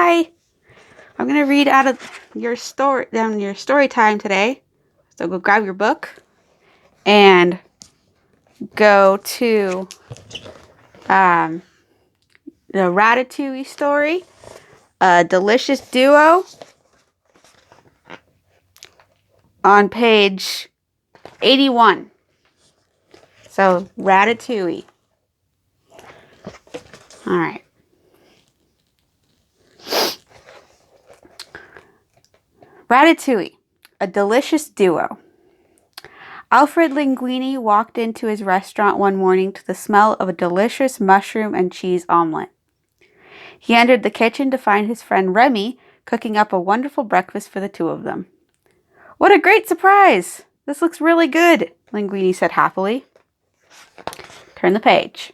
Hi! I'm going to read out of your story time today. So go grab your book and go to the Ratatouille story, A Delicious Duo, on page 81. So, Ratatouille. All right. Ratatouille, A Delicious Duo. Alfred Linguini walked into his restaurant one morning to the smell of a delicious mushroom and cheese omelet. He entered the kitchen to find his friend Remy cooking up a wonderful breakfast for the two of them. "What a great surprise! This looks really good," Linguini said happily. Turn the page.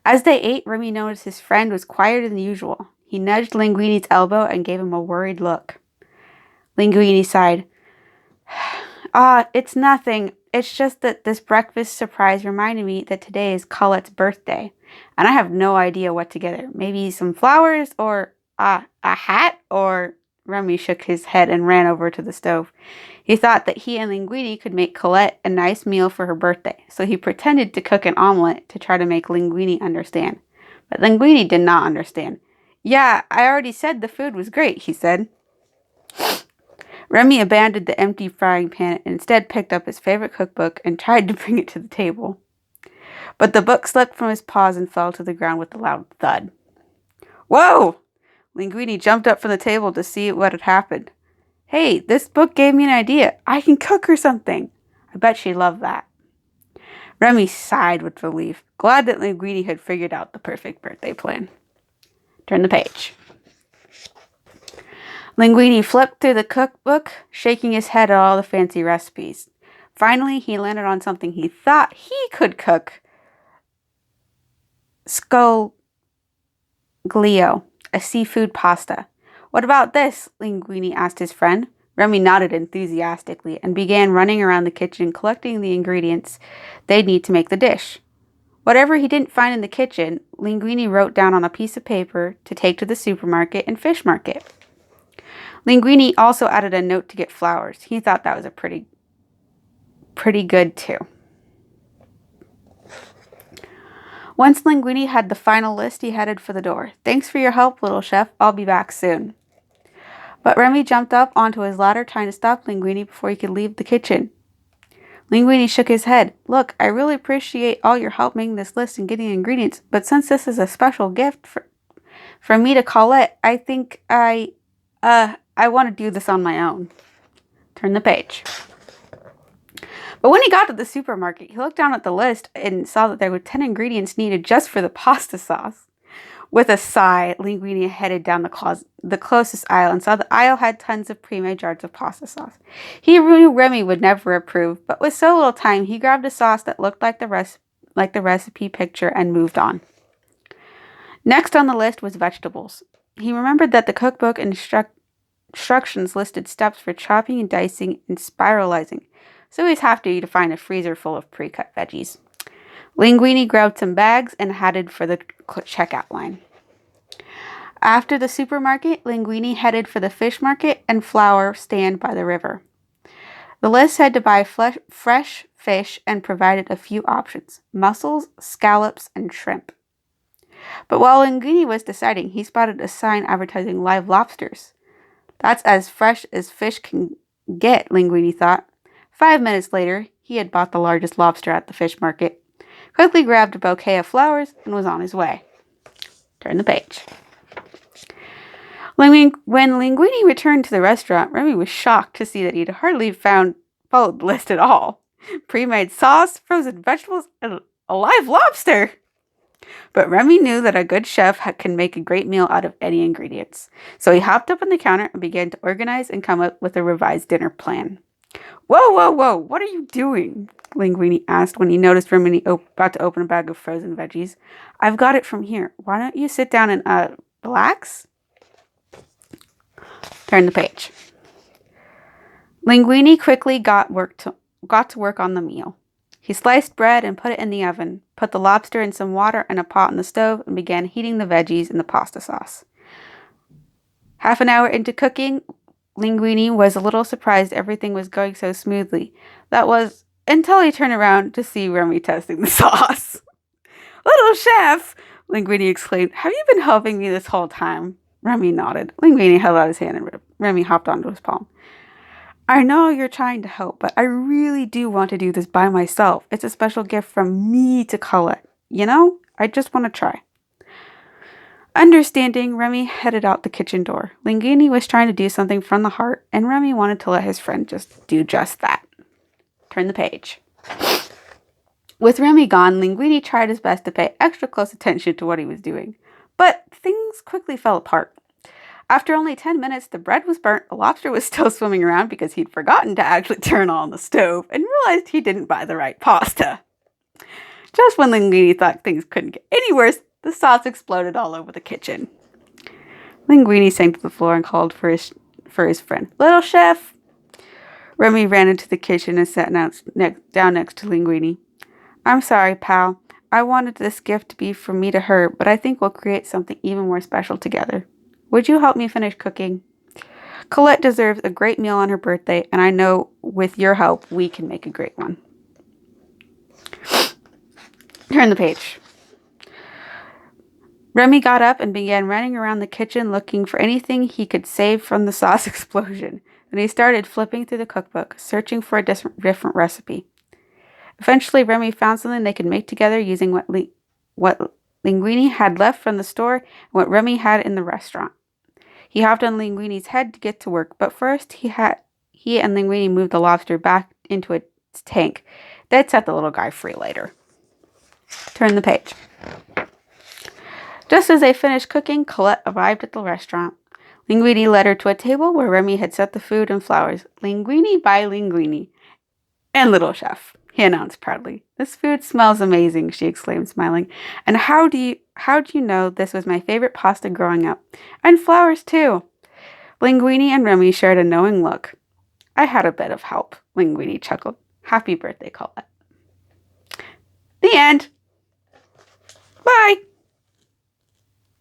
As they ate, Remy noticed his friend was quieter than usual. He nudged Linguini's elbow and gave him a worried look. Linguini sighed. It's nothing. It's just that this breakfast surprise reminded me that today is Colette's birthday, and I have no idea what to get her. Maybe some flowers or a hat?" Or Remy shook his head and ran over to the stove. He thought that he and Linguini could make Colette a nice meal for her birthday, so he pretended to cook an omelet to try to make Linguini understand. But Linguini did not understand. "Yeah, I already said the food was great," he said. Remy abandoned the empty frying pan and instead picked up his favorite cookbook and tried to bring it to the table. But the book slipped from his paws and fell to the ground with a loud thud. "Whoa!" Linguini jumped up from the table to see what had happened. "Hey, this book gave me an idea. I can cook her something. I bet she'd love that." Remy sighed with relief, glad that Linguini had figured out the perfect birthday plan. Turn the page. Linguini flipped through the cookbook, shaking his head at all the fancy recipes. Finally, he landed on something he thought he could cook. Scoglio, a seafood pasta. "What about this?" Linguini asked his friend. Remy nodded enthusiastically and began running around the kitchen collecting the ingredients they'd need to make the dish. Whatever he didn't find in the kitchen, Linguini wrote down on a piece of paper to take to the supermarket and fish market. Linguini also added a note to get flowers. He thought that was a pretty good too. Once Linguini had the final list, he headed for the door. "Thanks for your help, little chef. I'll be back soon." But Remy jumped up onto his ladder, trying to stop Linguini before he could leave the kitchen. Linguini shook his head. "Look, I really appreciate all your help making this list and getting ingredients, but since this is a special gift from me to Colette, I think I want to do this on my own." Turn the page. But when he got to the supermarket, he looked down at the list and saw that there were 10 ingredients needed just for the pasta sauce. With a sigh, Linguini headed down the closest aisle and saw the aisle had tons of pre-made jars of pasta sauce. He knew Remy would never approve, but with so little time, he grabbed a sauce that looked like the recipe picture and moved on. Next on the list was vegetables. He remembered that the cookbook instructions listed steps for chopping and dicing and spiralizing, so he was happy to find a freezer full of pre-cut veggies. Linguini grabbed some bags and headed for the checkout line. After the supermarket, Linguini headed for the fish market and flower stand by the river. The list said to buy fresh fish and provided a few options: mussels, scallops, and shrimp. But while Linguini was deciding, he spotted a sign advertising live lobsters. "That's as fresh as fish can get," Linguini thought. 5 minutes later, he had bought the largest lobster at the fish market, quickly grabbed a bouquet of flowers, and was on his way. Turn the page. When Linguini returned to the restaurant, Remy was shocked to see that he'd hardly followed the list at all. Pre-made sauce, frozen vegetables, and a live lobster! But Remy knew that a good chef can make a great meal out of any ingredients. So he hopped up on the counter and began to organize and come up with a revised dinner plan. Whoa, what are you doing?" Linguini asked when he noticed Remy about to open a bag of frozen veggies. "I've got it from here. Why don't you sit down and relax?" Turn the page. Linguini quickly got to work on the meal. He sliced bread and put it in the oven, put the lobster in some water and a pot on the stove, and began heating the veggies in the pasta sauce. Half an hour into cooking, Linguini was a little surprised everything was going so smoothly. That was until he turned around to see Remy testing the sauce. "Little chef!" Linguini exclaimed. "Have you been helping me this whole time?" Remy nodded. Linguini held out his hand and Remy hopped onto his palm. "I know you're trying to help, but I really do want to do this by myself. It's a special gift from me to Colette. You know? I just want to try." Understanding, Remy headed out the kitchen door. Linguini was trying to do something from the heart, and Remy wanted to let his friend do just that. Turn the page. With Remy gone, Linguini tried his best to pay extra close attention to what he was doing. But things quickly fell apart. After only 10 minutes, the bread was burnt, the lobster was still swimming around because he'd forgotten to actually turn on the stove, and realized he didn't buy the right pasta. Just when Linguini thought things couldn't get any worse, the sauce exploded all over the kitchen. Linguini sank to the floor and called for his friend. "Little chef!" Remy ran into the kitchen and sat down next to Linguini. "I'm sorry, pal. I wanted this gift to be from me to her, but I think we'll create something even more special together. Would you help me finish cooking? Colette deserves a great meal on her birthday, and I know with your help, we can make a great one." Turn the page. Remy got up and began running around the kitchen looking for anything he could save from the sauce explosion. Then he started flipping through the cookbook, searching for a different recipe. Eventually, Remy found something they could make together using what Linguini had left from the store and what Remy had in the restaurant. He hopped on Linguini's head to get to work, but first he and Linguini moved the lobster back into its tank. They'd set the little guy free later. Turn the page. Just as they finished cooking, Colette arrived at the restaurant. Linguini led her to a table where Remy had set the food and flowers. "Linguini by Linguini. And Little Chef," he announced proudly. "This food smells amazing," she exclaimed, smiling. "And how do you know this was my favorite pasta growing up? And flowers, too." Linguini and Remy shared a knowing look. "I had a bit of help," Linguini chuckled. "Happy birthday, Colette." The end. Bye.